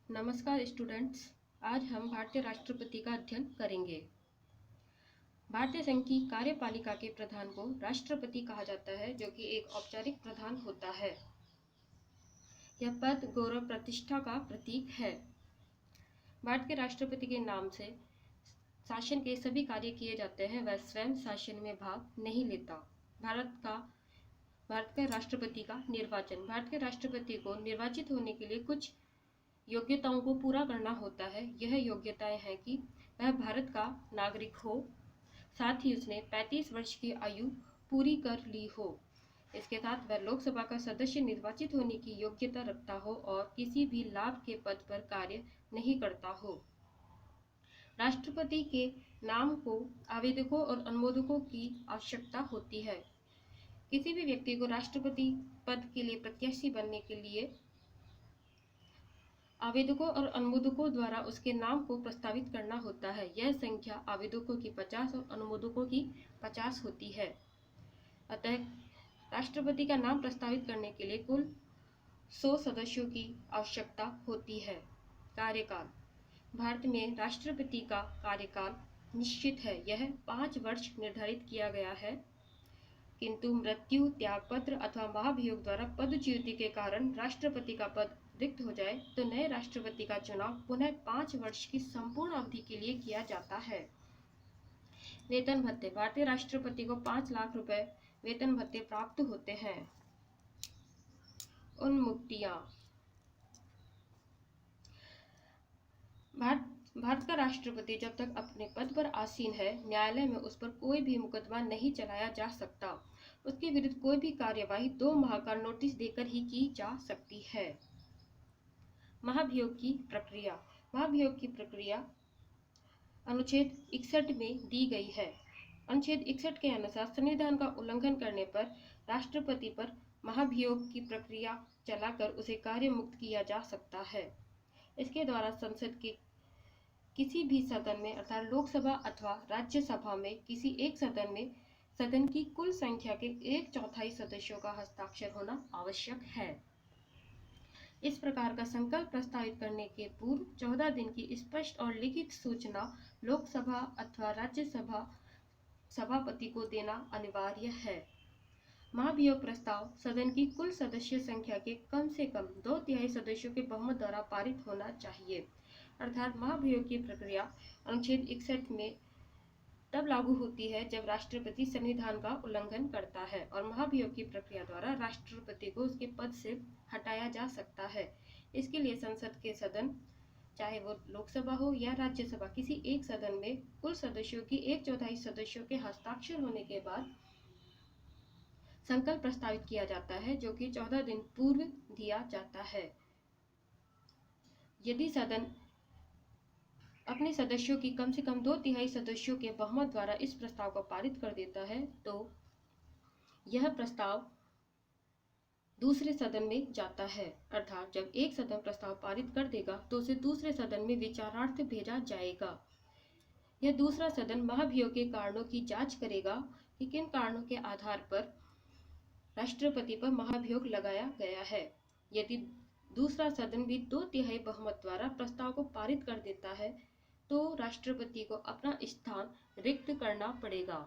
नमस्कार स्टूडेंट्स। आज हम भारतीय राष्ट्रपति का अध्ययन करेंगे। भारतीय संघ की कार्यपालिका के प्रधान को राष्ट्रपति कहा जाता है, जो कि एक औपचारिक प्रधान होता है। यह पद गौरव प्रतिष्ठा का प्रतीक है। भारत के राष्ट्रपति के नाम से शासन के सभी कार्य किए जाते हैं। वह स्वयं शासन में भाग नहीं लेता। भारत के राष्ट्रपति का निर्वाचन। भारत के राष्ट्रपति को निर्वाचित होने के लिए कुछ योग्यताओं को पूरा करना होता है। यह योग्यताएं हैं कि वह भारत का नागरिक हो, साथ ही उसने 35 वर्ष की आयु पूरी कर ली हो। इसके साथ वह लोकसभा का सदस्य निर्वाचित होने की योग्यता रखता हो और किसी भी लाभ के पद पर कार्य नहीं करता हो। राष्ट्रपति के नाम को आवेदकों और अनुमोदकों की आवश्यकता होती है। किसी भी व्यक्ति को राष्ट्रपति पद के लिए प्रत्याशी बनने के लिए आवेदकों और अनुमोदकों द्वारा उसके नाम को प्रस्तावित करना होता है। यह संख्या आवेदकों की 50 और अनुमोदकों की 50 होती है। अतः राष्ट्रपति का नाम प्रस्तावित करने के लिए कुल 100 सदस्यों की आवश्यकता होती है। कार्यकाल। भारत में राष्ट्रपति का कार्यकाल निश्चित है। यह 5 वर्ष निर्धारित किया गया है, किंतु मृत्यु, त्यागपत्र अथवा महाभियोग द्वारा पदच्युति के कारण राष्ट्रपति का पद रिक्त हो जाए तो नए राष्ट्रपति का चुनाव पुनः 5 वर्ष की संपूर्ण अवधि के लिए किया जाता है। वेतन भत्ते। भारतीय राष्ट्रपति को 5 लाख रुपए वेतन भत्ते प्राप्त होते हैं। उन्मुक्तियां। भारत का राष्ट्रपति जब तक अपने पद पर आसीन है, न्यायालय में उस पर कोई भी मुकदमा नहीं चलाया जा सकता। उसके विरुद्ध कोई भी कार्यवाही 2 माह का नोटिस देकर ही की जा सकती है। महाभियोग की प्रक्रिया। महाभियोग की प्रक्रिया अनुच्छेद 61 में दी गई है। अनुच्छेद 61 के अनुसार संविधान का उल्लंघन करने पर राष्ट्रपति पर महाभियोग की प्रक्रिया चलाकर उसे कार्य मुक्त किया जा सकता है। इसके द्वारा संसद के किसी भी सदन में अर्थात लोकसभा अथवा राज्यसभा में किसी एक सदन में सदन की कुल संख्या के 1/4 सदस्यों का हस्ताक्षर होना आवश्यक है। इस प्रकार का संकल्प प्रस्तावित करने के पूर्व 14 दिन की स्पष्ट और लिखित सूचना लोकसभा अथवा राज्यसभा सभापति को देना अनिवार्य है। महाभियोग प्रस्ताव सदन की कुल सदस्य संख्या के कम से कम 2/3 सदस्यों के बहुमत द्वारा पारित होना चाहिए। अर्थात महाभियोग की प्रक्रिया अनुच्छेद 61 में तब लागू होती है जब राष्ट्रपति संविधान का उल्लंघन करता है और महाभियोग की प्रक्रिया द्वारा राष्ट्रपति को उसके पद से हटाया जा सकता है। इसके लिए संसद के सदन, चाहे वो लोकसभा हो या राज्यसभा, किसी एक सदन में कुल सदस्यों की 1/4 सदस्यों के हस्ताक्षर होने के बाद संकल्प प्रस्तावित किया जाता है, जो कि 14 दिन पूर्व दिया जाता है। यदि सदन अपने सदस्यों की कम से कम 2/3 सदस्यों के बहुमत द्वारा इस प्रस्ताव को पारित कर देता है तो यह प्रस्ताव दूसरे सदन में जाता है। अर्थात जब एक सदन प्रस्ताव पारित कर देगा तो उसे दूसरे सदन में विचारार्थ भेजा जाएगा। यह दूसरा सदन महाभियोग के कारणों की जांच करेगा कि किन कारणों के आधार पर राष्ट्रपति पर महाभियोग लगाया गया है। यदि दूसरा सदन भी 2/3 बहुमत द्वारा प्रस्ताव को पारित कर देता है तो राष्ट्रपति को अपना स्थान रिक्त करना पड़ेगा।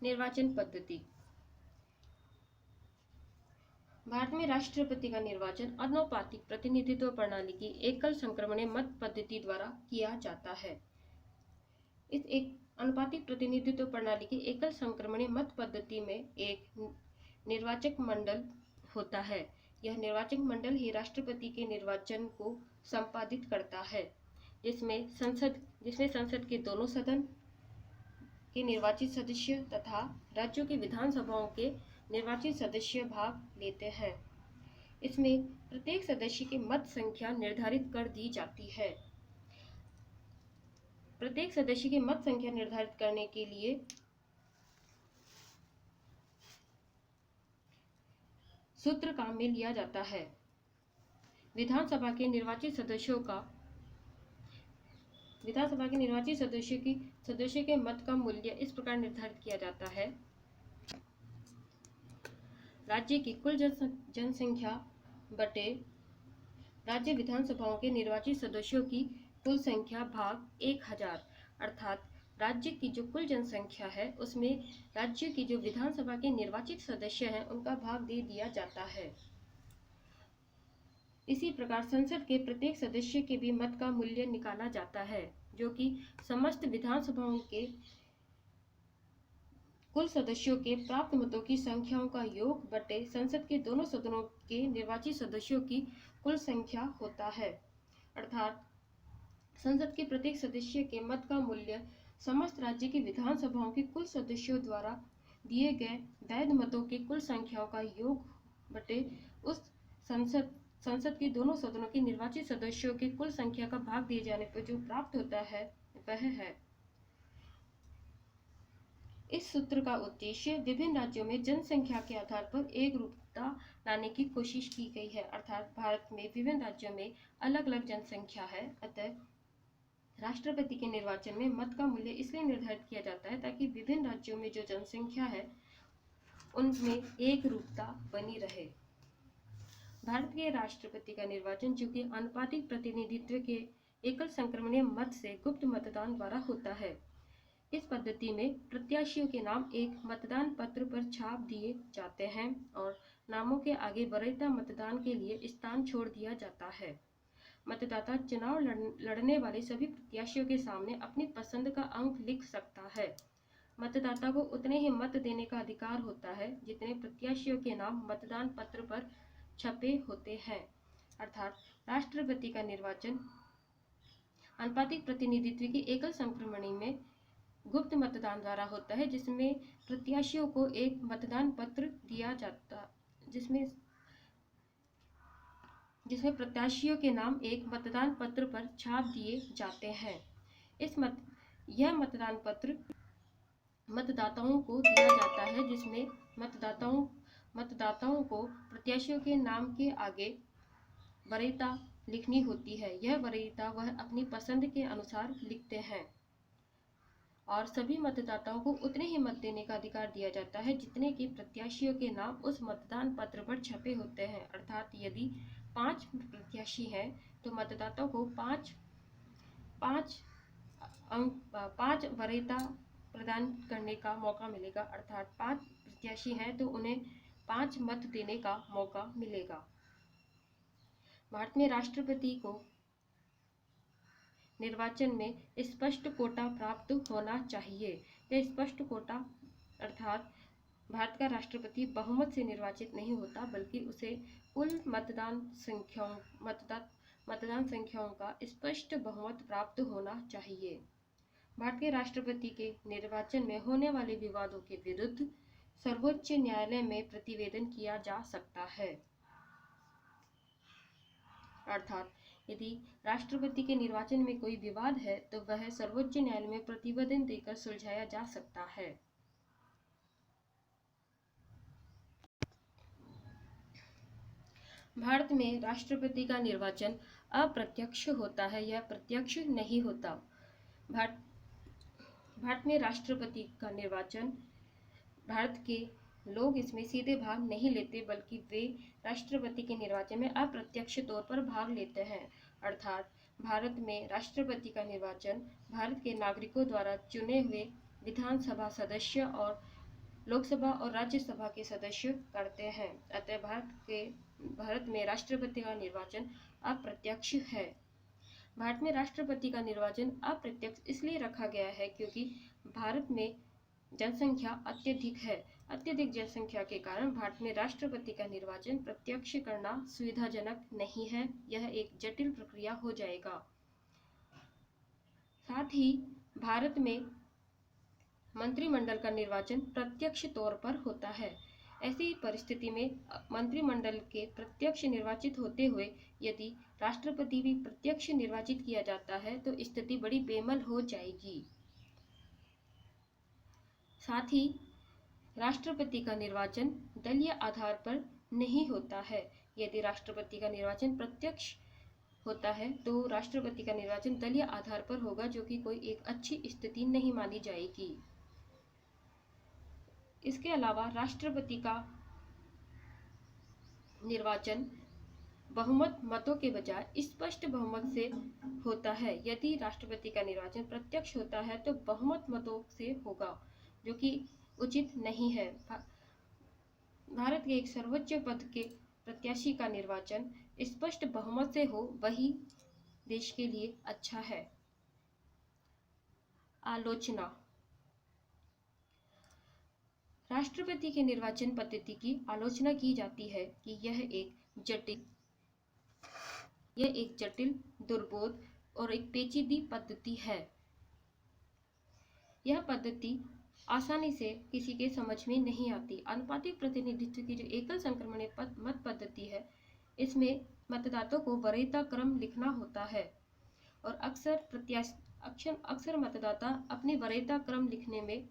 निर्वाचन पद्धति। भारत में राष्ट्रपति का निर्वाचन अनुपातिक प्रतिनिधित्व प्रणाली की एकल संक्रमणीय मत पद्धति द्वारा किया जाता है। इस एक अनुपातिक प्रतिनिधित्व प्रणाली की एकल संक्रमणीय मत पद्धति में एक निर्वाचक मंडल होता है। यह निर्वाचक मंडल ही राष्ट्रपति के निर्वाचन को संपादित करता है, जिसमें संसद के दोनों सदन के निर्वाचित सदस्य तथा राज्यों की विधानसभाओं के निर्वाचित सदस्य भाग लेते हैं। इसमें प्रत्येक सदस्य की मत संख्या निर्धारित कर दी जाती है। प्रत्येक सदस्य की मत संख्या निर्धारित करने के लिए सूत्र काम में लिया जाता है। विधानसभा के निर्वाचित सदस्य के मत का मूल्य इस प्रकार निर्धारित किया जाता है राज्य की कुल जनसंख्या बटे राज्य विधानसभाओं के निर्वाचित सदस्यों की कुल संख्या भाग 1000, अर्थात राज्य की जो कुल जनसंख्या है उसमें राज्य की जो विधानसभा के निर्वाचित सदस्य हैं उनका भाग दे दिया जाता है। इसी प्रकार संसद के प्रत्येक सदस्य के भी मत का मूल्य निकाला जाता है, जो कि समस्त विधानसभाओं के कुल सदस्यों के प्राप्त मतों की संख्याओं का योग बटे संसद के दोनों सदनों के निर्वाचित सदस्यों की कुल संख्या होता है। अर्थात संसद के प्रत्येक सदस्य के मत का मूल्य समस्त राज्य की विधानसभाओं के कुल सदस्यों द्वारा दिए गए वैध मतों की कुल संख्याओं का योग बटे उस संसद के दोनों सदनों के निर्वाचित सदस्यों की कुल संख्या का भाग दिए जाने पर जो प्राप्त होता है वह है। इस सूत्र का उद्देश्य विभिन्न राज्यों में जनसंख्या के आधार पर एक रूपता लाने की कोशिश की गई है। अर्थात भारत में विभिन्न राज्यों में अलग अलग जनसंख्या है, अतः राष्ट्रपति के निर्वाचन में मत का मूल्य इसलिए निर्धारित किया जाता है ताकि विभिन्न राज्यों में जो जनसंख्या है उनमें एक रूपता बनी रहे। भारत के राष्ट्रपति का निर्वाचन चूंकि आनुपातिक प्रतिनिधित्व के एकल संक्रमणीय मत से गुप्त मतदान द्वारा होता है, इस पद्धति में प्रत्याशियों के नाम एक मतदान पत्र पर छाप दिए जाते हैं और नामों के आगे वरीयता मतदान के लिए स्थान छोड़ दिया जाता है। मतदाता चुनाव लड़ने वाले सभी प्रत्याशियों के सामने अपनी पसंद का अंक लिख सकता है। मतदाता को उतने ही मत देने का अधिकार होता है जितने प्रत्याशियों के नाम मतदान पत्र पर छपे होते हैं। अर्थात राष्ट्रपति का निर्वाचन आनुपातिक प्रतिनिधित्व की एकल संक्रमणी में गुप्त मतदान द्वारा होता है, जिसमें प्रत्याशियों को एक मतदान पत्र दिया जाता जिसमें प्रत्याशियों के नाम एक मतदान पत्र पर छाप दिए जाते हैं। यह मतदान पत्र मतदाताओं को दिया जाता है, जिसमें मतदाताओं को प्रत्याशियों के नाम के आगे वरीयता लिखनी होती है। यह वरीयता वह अपनी पसंद के अनुसार लिखते हैं और सभी मतदाताओं को उतने ही मत देने का अधिकार दिया जाता है जितने कि प्रत्याशियों के नाम उस मतदान पत्र पर छपे होते हैं। अर्थात यदि 5 प्रत्याशी हैं तो मतदाताओं को 5 वरीयता प्रदान करने का मौका मिलेगा। अर्थात 5 प्रत्याशी हैं तो उन्हें 5 मत देने का मौका मिलेगा। भारत में राष्ट्रपति को निर्वाचन में स्पष्ट कोटा प्राप्त होना चाहिए। यह स्पष्ट कोटा अर्थात भारत का राष्ट्रपति बहुमत से निर्वाचित नहीं होता, बल्कि उसे कुल मतदान संख्याओं का स्पष्ट बहुमत प्राप्त होना चाहिए। भारत के राष्ट्रपति के निर्वाचन में होने वाले विवादों के विरुद्ध सर्वोच्च न्यायालय में प्रतिवेदन किया जा सकता है। अर्थात यदि राष्ट्रपति के निर्वाचन में कोई विवाद है तो वह सर्वोच्च न्यायालय में प्रतिवेदन देकर सुलझाया जा सकता है। भारत में राष्ट्रपति का निर्वाचन अप्रत्यक्ष होता है, यह प्रत्यक्ष नहीं होता। भारत में राष्ट्रपति का निर्वाचन भारत के लोग इसमें सीधे भाग नहीं लेते, बल्कि वे राष्ट्रपति के निर्वाचन में अप्रत्यक्ष तौर पर भाग लेते हैं। अर्थात भारत में राष्ट्रपति का निर्वाचन भारत के नागरिकों द्वारा चुने हुए विधानसभा सदस्य और लोकसभा और राज्यसभा के सदस्य करते हैं। अतः भारत में राष्ट्रपति का निर्वाचन अप्रत्यक्ष है। भारत में राष्ट्रपति का निर्वाचन अप्रत्यक्ष इसलिए रखा गया है क्योंकि भारत में जनसंख्या अत्यधिक है। अत्यधिक जनसंख्या के कारण भारत में राष्ट्रपति का निर्वाचन प्रत्यक्ष करना सुविधाजनक नहीं है, यह एक जटिल प्रक्रिया हो जाएगा। साथ ही भारत में मंत्रिमंडल का निर्वाचन प्रत्यक्ष तौर पर होता है। ऐसी परिस्थिति में मंत्रिमंडल के प्रत्यक्ष निर्वाचित होते हुए यदि राष्ट्रपति भी प्रत्यक्ष निर्वाचित किया जाता है तो स्थिति बड़ी बेमल हो जाएगी। साथ ही राष्ट्रपति का निर्वाचन दलीय आधार पर नहीं होता है। यदि राष्ट्रपति का निर्वाचन प्रत्यक्ष होता है तो राष्ट्रपति का निर्वाचन दलीय आधार पर होगा, जो कि कोई एक अच्छी स्थिति नहीं मानी जाएगी। इसके अलावा राष्ट्रपति का निर्वाचन बहुमत मतों के बजाय स्पष्ट बहुमत से होता है। यदि राष्ट्रपति का निर्वाचन प्रत्यक्ष होता है तो बहुमत मतों से होगा, जो कि उचित नहीं है। भारत के एक सर्वोच्च पद के प्रत्याशी का निर्वाचन स्पष्ट बहुमत से हो, वही देश के लिए अच्छा है। आलोचना। राष्ट्रपति के निर्वाचन पद्धति की आलोचना की जाती है कि यह एक जटिल, दुर्बोध और एक पेचीदी पद्धति है। यह पद्धति आसानी से किसी के समझ में नहीं आती। आनुपातिक प्रतिनिधित्व की जो एकल संक्रमणीय मत पद्धति है, इसमें मतदाताओं को वरीयता क्रम लिखना होता है और अक्सर मतदाता अपनी वरीयता क्रम लिखने में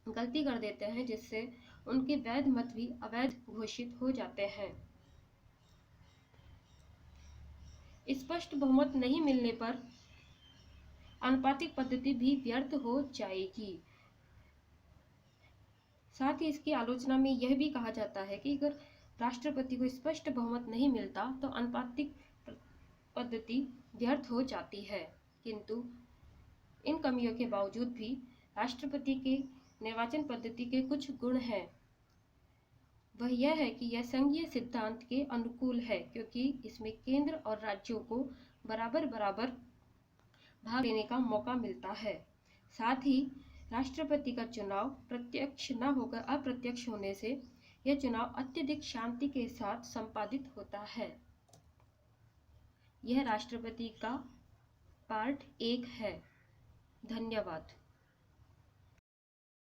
गलती कर देते हैं, जिससे उनके वैध मत भी अवैध घोषित हो जाते हैं। स्पष्ट बहुमत नहीं मिलने पर आनुपातिक पद्धति भी व्यर्थ हो जाएगी। साथ ही इसकी आलोचना में यह भी कहा जाता है कि अगर राष्ट्रपति को स्पष्ट बहुमत नहीं मिलता तो आनुपातिक पद्धति व्यर्थ हो जाती है। किंतु इन कमियों के बावजूद भी राष्ट्रपति के निर्वाचन पद्धति के कुछ गुण हैं। वह यह है कि यह संघीय सिद्धांत के अनुकूल है, क्योंकि इसमें केंद्र और राज्यों को बराबर भाग लेने का मौका मिलता है। साथ ही राष्ट्रपति का चुनाव प्रत्यक्ष न होकर अप्रत्यक्ष होने से यह चुनाव अत्यधिक शांति के साथ संपादित होता है। यह राष्ट्रपति का पार्ट 1 है। धन्यवाद।